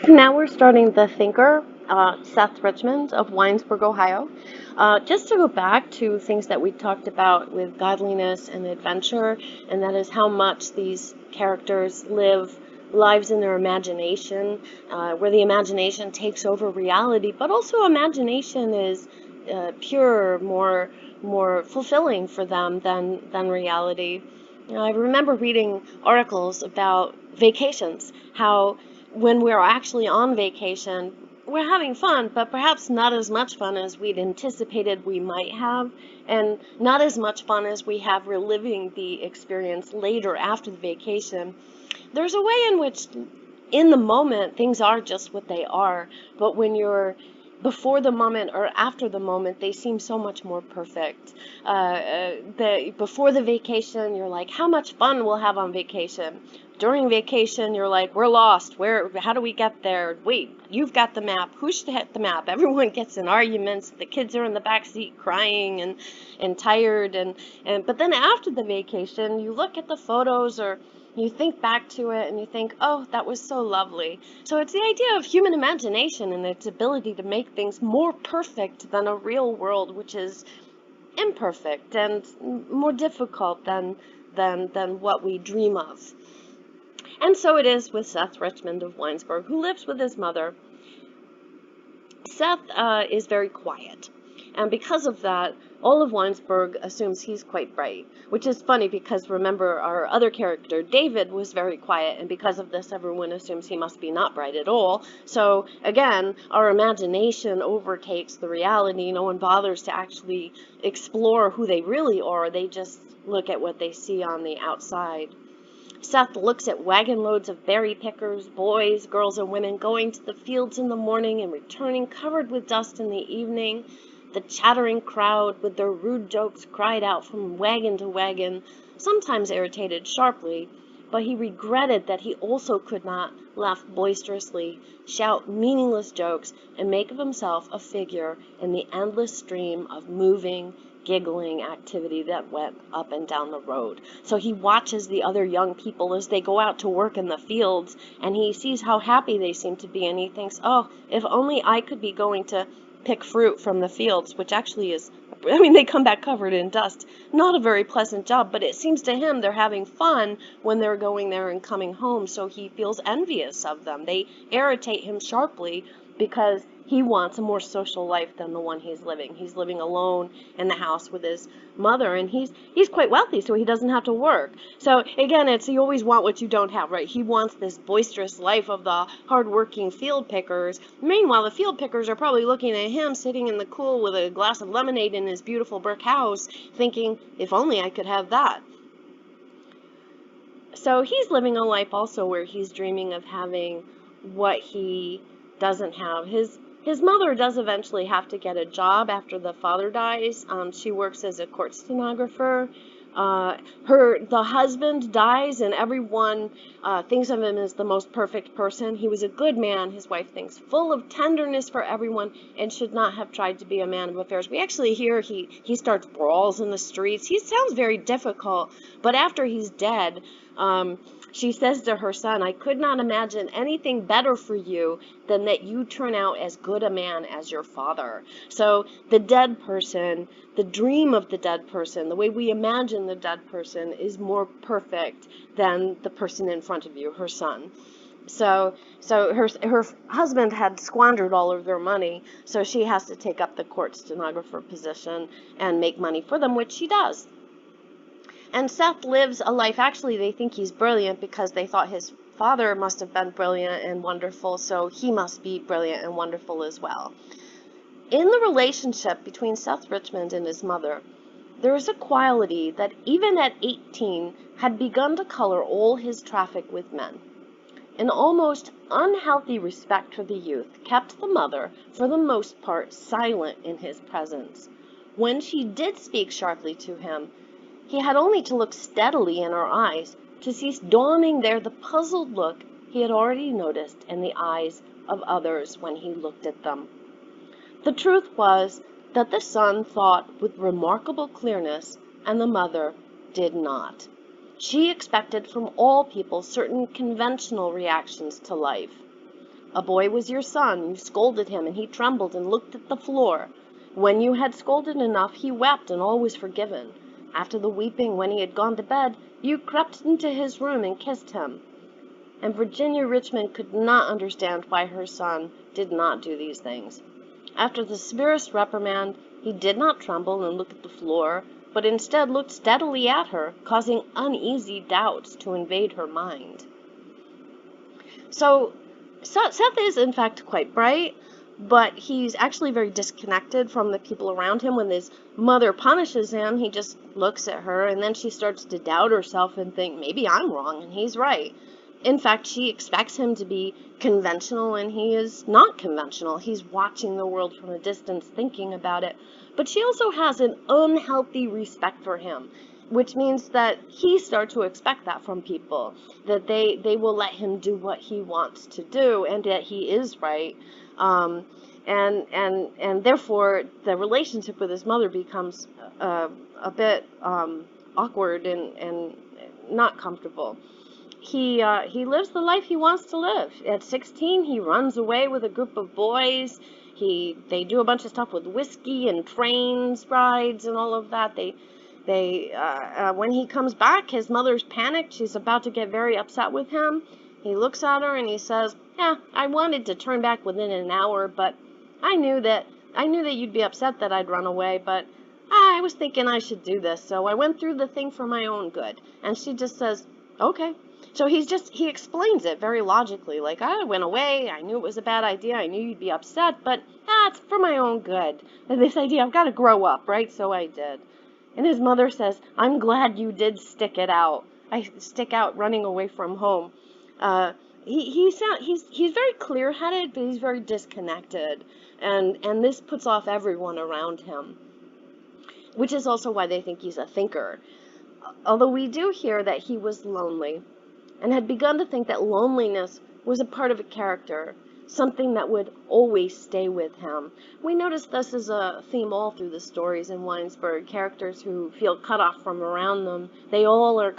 Now we're starting The Thinker, Seth Richmond of Winesburg, Ohio. Just to go back to things that we talked about with godliness and adventure, and that is how much these characters live lives in their imagination, where the imagination takes over reality, but also imagination is pure, more fulfilling for them than reality. I remember reading articles about vacations, how when we're actually on vacation, we're having fun, but perhaps not as much fun as we'd anticipated we might have, and not as much fun as we have reliving the experience later after the vacation. There's a way in which, in the moment, things are just what they are, but when you're before the moment or after the moment, they seem so much more perfect. Before the vacation, you're like, how much fun we'll have on vacation. During vacation, you're like, we're lost. How do we get there? Wait, you've got the map. Who should hit the map? Everyone gets in arguments. The kids are in the back seat crying and tired. But then after the vacation, you look at the photos or you think back to it and you think, oh, that was so lovely. So it's the idea of human imagination and its ability to make things more perfect than a real world, which is imperfect and more difficult than what we dream of. And so it is with Seth Richmond of Winesburg, who lives with his mother. Seth is very quiet, and because of that, all of Winesburg assumes he's quite bright, which is funny because remember our other character, David, was very quiet, and because of this, everyone assumes he must be not bright at all. So again, our imagination overtakes the reality. No one bothers to actually explore who they really are. They just look at what they see on the outside. Seth looks at wagon loads of berry pickers, boys, girls, and women going to the fields in the morning and returning covered with dust in the evening. The chattering crowd, with their rude jokes, cried out from wagon to wagon, sometimes irritated sharply, but he regretted that he also could not laugh boisterously, shout meaningless jokes, and make of himself a figure in the endless stream of moving, giggling activity that went up and down the road. So he watches the other young people as they go out to work in the fields, and he sees how happy they seem to be, and he thinks, oh, if only I could be going to pick fruit from the fields, which actually is, they come back covered in dust. Not a very pleasant job, but it seems to him they're having fun when they're going there and coming home, so he feels envious of them. They irritate him sharply because he wants a more social life than the one he's living. He's living alone in the house with his mother, and he's quite wealthy, so he doesn't have to work. So again, it's you always want what you don't have, right? He wants this boisterous life of the hardworking field pickers. Meanwhile, the field pickers are probably looking at him sitting in the cool with a glass of lemonade in his beautiful brick house, thinking, if only I could have that. So he's living a life also where he's dreaming of having what he doesn't have. His mother does eventually have to get a job after the father dies. She works as a court stenographer. The husband dies, and everyone thinks of him as the most perfect person. He was a good man, his wife thinks, full of tenderness for everyone, and should not have tried to be a man of affairs. We actually hear he starts brawls in the streets. He sounds very difficult, but after he's dead, she says to her son, I could not imagine anything better for you than that you turn out as good a man as your father. So the dead person, the dream of the dead person, the way we imagine the dead person is more perfect than the person in front of you, her son. So her husband had squandered all of their money, so she has to take up the court stenographer position and make money for them, which she does. And Seth lives a life, actually they think he's brilliant because they thought his father must have been brilliant and wonderful, so he must be brilliant and wonderful as well. In the relationship between Seth Richmond and his mother, there is a quality that even at 18 had begun to color all his traffic with men. An almost unhealthy respect for the youth kept the mother, for the most part, silent in his presence. When she did speak sharply to him, he had only to look steadily in her eyes to see dawning there the puzzled look he had already noticed in the eyes of others when he looked at them. The truth was that the son thought with remarkable clearness, and the mother did not. She expected from all people certain conventional reactions to life. A boy was your son. You scolded him, and he trembled and looked at the floor. When you had scolded enough, he wept, and all was forgiven. After the weeping, when he had gone to bed, you crept into his room and kissed him." And Virginia Richmond could not understand why her son did not do these things. After the severest reprimand, he did not tremble and look at the floor, but instead looked steadily at her, causing uneasy doubts to invade her mind. So Seth is, in fact, quite bright, but he's actually very disconnected from the people around him. When his mother punishes him, he just looks at her, and then she starts to doubt herself and think, maybe I'm wrong and he's right. In fact, she expects him to be conventional, and he is not conventional. He's watching the world from a distance, thinking about it. But she also has an unhealthy respect for him, which means that he starts to expect that from people, that they will let him do what he wants to do, and that he is right. And therefore, the relationship with his mother becomes a bit awkward and not comfortable. He lives the life he wants to live. At 16, he runs away with a group of boys. They do a bunch of stuff with whiskey and trains rides and all of that. When he comes back, his mother's panicked. She's about to get very upset with him. He looks at her and he says, "Yeah, I wanted to turn back within an hour, but I knew that you'd be upset that I'd run away, but I was thinking I should do this, so I went through the thing for my own good." And she just says, "Okay." So he explains it very logically, like, I went away, I knew it was a bad idea, I knew you'd be upset, but it's for my own good. And this idea, I've got to grow up, right? So I did. And his mother says, "I'm glad you did stick it out. Stick out running away from home." He's very clear-headed, but he's very disconnected, and this puts off everyone around him, which is also why they think he's a thinker. Although we do hear that he was lonely, and had begun to think that loneliness was a part of a character, something that would always stay with him. We notice this is a theme all through the stories in Winesburg. Characters who feel cut off from around them, they all are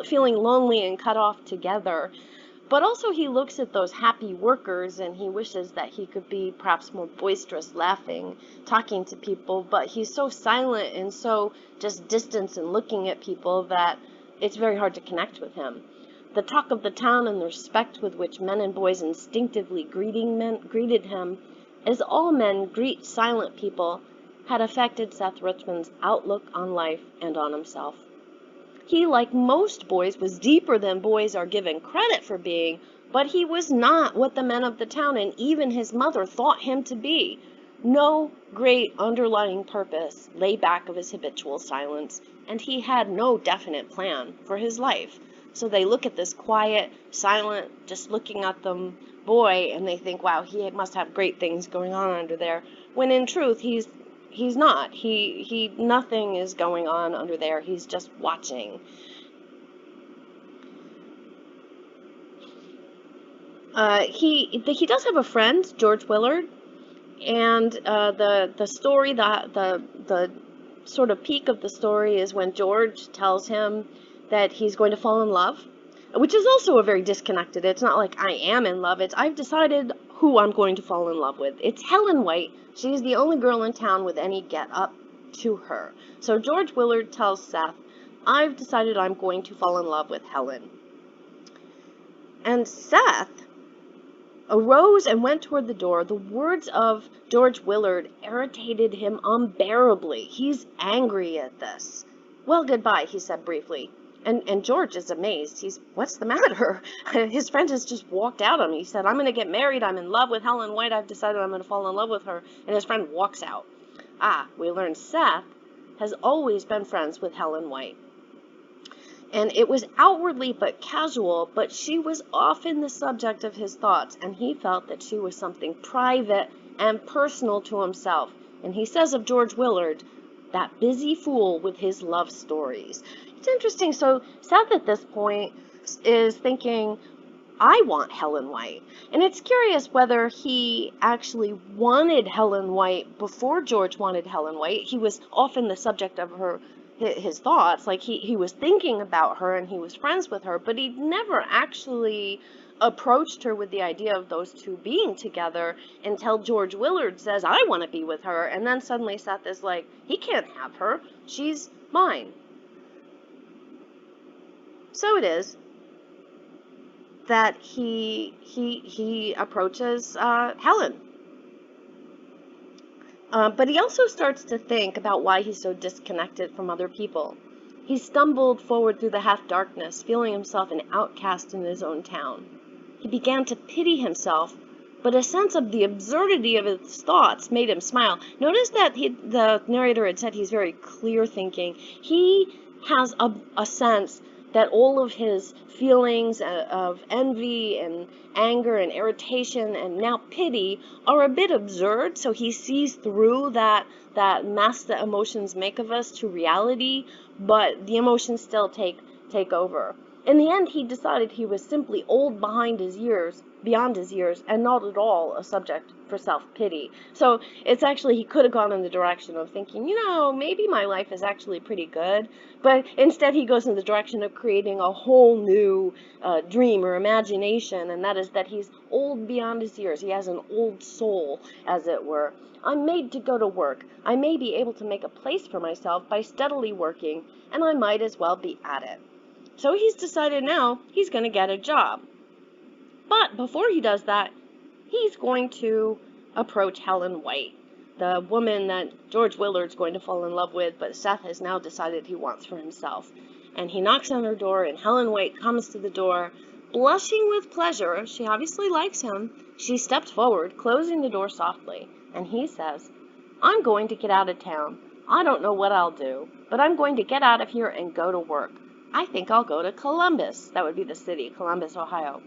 feeling lonely and cut off together. But also he looks at those happy workers and he wishes that he could be perhaps more boisterous, laughing, talking to people, but he's so silent and so just distant and looking at people that it's very hard to connect with him. The talk of the town and the respect with which men and boys instinctively greeted him, as all men greet silent people, had affected Seth Richmond's outlook on life and on himself. He, like most boys, was deeper than boys are given credit for being, but he was not what the men of the town and even his mother thought him to be. No great underlying purpose lay back of his habitual silence, and he had no definite plan for his life. So they look at this quiet, silent, just looking at them boy, and they think, wow, he must have great things going on under there. When in truth, he's not. Nothing is going on under there. He's just watching. He does have a friend, George Willard, and the story, the sort of peak of the story is when George tells him that he's going to fall in love, which is also a very disconnected. It's not like I am in love. It's I've decided who I'm going to fall in love with. It's Helen White. She's the only girl in town with any get up to her. So George Willard tells Seth, "I've decided I'm going to fall in love with Helen." And Seth arose and went toward the door. The words of George Willard irritated him unbearably. He's angry at this. "Well, goodbye," he said briefly. And George is amazed. What's the matter? His friend has just walked out on him. He said, "I'm going to get married. I'm in love with Helen White. I've decided I'm going to fall in love with her." And his friend walks out. We learn Seth has always been friends with Helen White. And it was outwardly but casual, but she was often the subject of his thoughts, and he felt that she was something private and personal to himself. And he says of George Willard, "That busy fool with his love stories." It's interesting. So Seth at this point is thinking, I want Helen White. And it's curious whether he actually wanted Helen White before George wanted Helen White. He was often the subject of his thoughts. Like he was thinking about her and he was friends with her, but he never actually approached her with the idea of those two being together until George Willard says, I want to be with her. And then suddenly Seth is like, he can't have her. She's mine. So it is that he approaches Helen. But he also starts to think about why he's so disconnected from other people. He stumbled forward through the half-darkness, feeling himself an outcast in his own town. He began to pity himself, but a sense of the absurdity of his thoughts made him smile. Notice that the narrator had said he's very clear thinking. He has a sense that all of his feelings of envy and anger and irritation and now pity are a bit absurd, so he sees through that mess that emotions make of us to reality, but the emotions still take over. In the end, he decided he was simply old beyond his years, and not at all a subject for self-pity. So it's actually, he could have gone in the direction of thinking, maybe my life is actually pretty good, but instead he goes in the direction of creating a whole new dream or imagination, and that is that he's old beyond his years. He has an old soul, as it were. I'm made to go to work. I may be able to make a place for myself by steadily working, and I might as well be at it. So he's decided now he's going to get a job. But before he does that, he's going to approach Helen White, the woman that George Willard's going to fall in love with, but Seth has now decided he wants for himself. And he knocks on her door, and Helen White comes to the door, blushing with pleasure. She obviously likes him. She steps forward, closing the door softly, and he says, I'm going to get out of town. I don't know what I'll do, but I'm going to get out of here and go to work. I think I'll go to Columbus. That would be the city, Columbus, Ohio.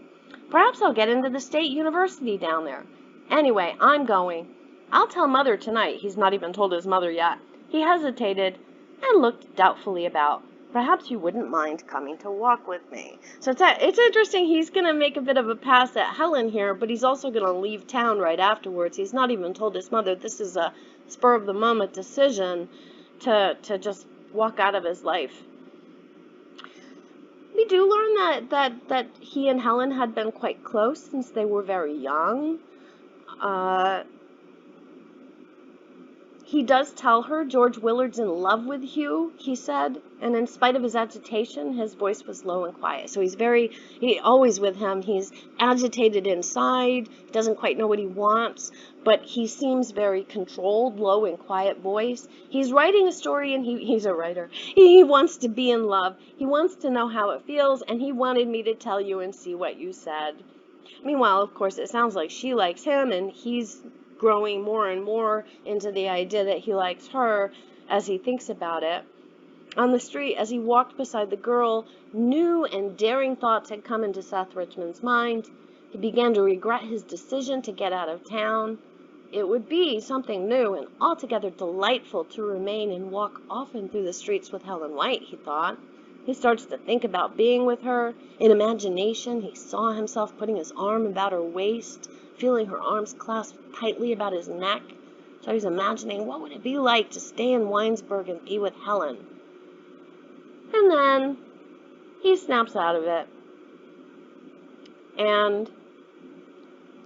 Perhaps I'll get into the state university down there. Anyway, I'm going. I'll tell Mother tonight. He's not even told his mother yet. He hesitated and looked doubtfully about. Perhaps you wouldn't mind coming to walk with me. So it's interesting. He's going to make a bit of a pass at Helen here, but he's also going to leave town right afterwards. He's not even told his mother. This is a spur-of-the-moment decision to just walk out of his life. We do learn that he and Helen had been quite close since they were very young. He does tell her George Willard's in love with Hugh, he said, and in spite of his agitation, his voice was low and quiet. So he always with him, he's agitated inside, doesn't quite know what he wants, but he seems very controlled, low and quiet voice. He's writing a story, and he's a writer. He wants to be in love. He wants to know how it feels, and he wanted me to tell you and see what you said. Meanwhile, of course, it sounds like she likes him, and he's growing more and more into the idea that he likes her as he thinks about it. On the street, as he walked beside the girl, new and daring thoughts had come into Seth Richmond's mind. He began to regret his decision to get out of town. It would be something new and altogether delightful to remain and walk often through the streets with Helen White, he thought. He starts to think about being with her. In imagination, he saw himself putting his arm about her waist, feeling her arms clasped tightly about his neck. So he's imagining, what would it be like to stay in Winesburg and be with Helen? And then he snaps out of it. And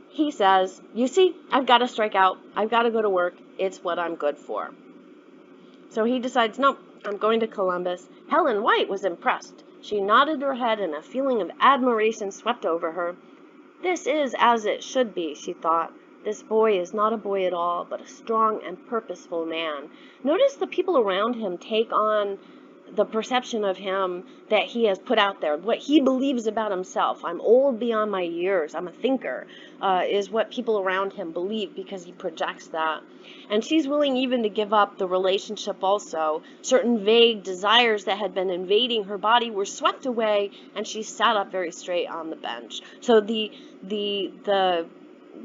he says, you see, I've got to strike out. I've got to go to work. It's what I'm good for. So he decides, no, I'm going to Columbus. Helen White was impressed. She nodded her head, and a feeling of admiration swept over her. This is as it should be, she thought. This boy is not a boy at all, but a strong and purposeful man. Notice the people around him take on the perception of him that he has put out there, what he believes about himself. I'm old beyond my years, I'm a thinker, is what people around him believe because he projects that. And she's willing even to give up the relationship also. Certain vague desires that had been invading her body were swept away, and she sat up very straight on the bench. So the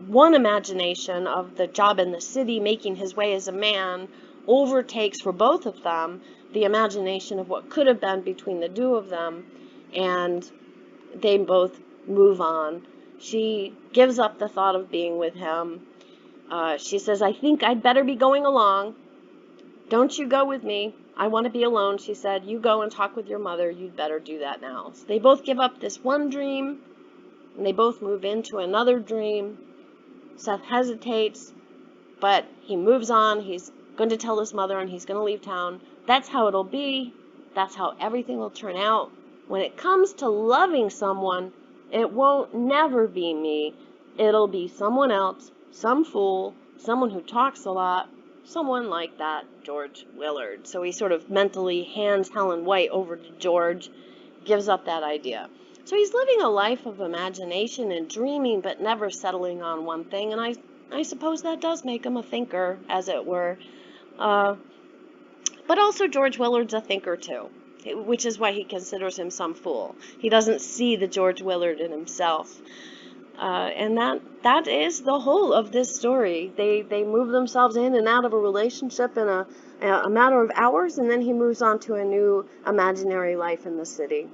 one imagination of the job in the city, making his way as a man, overtakes for both of them the imagination of what could have been between the two of them, and they both move on. She gives up the thought of being with him. She says, I think I'd better be going along. Don't you go with me. I want to be alone, she said. You go and talk with your mother. You'd better do that now. So they both give up this one dream and they both move into another dream. Seth hesitates, but he moves on. He's going to tell his mother, and he's going to leave town. That's how it'll be. That's how everything will turn out. When it comes to loving someone, it won't never be me. It'll be someone else, some fool, someone who talks a lot, someone like that, George Willard. So he sort of mentally hands Helen White over to George, gives up that idea. So he's living a life of imagination and dreaming, but never settling on one thing, and I suppose that does make him a thinker, as it were. But also George Willard's a thinker too, which is why he considers him some fool. He doesn't see the George Willard in himself. And that is the whole of this story. They move themselves in and out of a relationship in a matter of hours, and then he moves on to a new imaginary life in the city.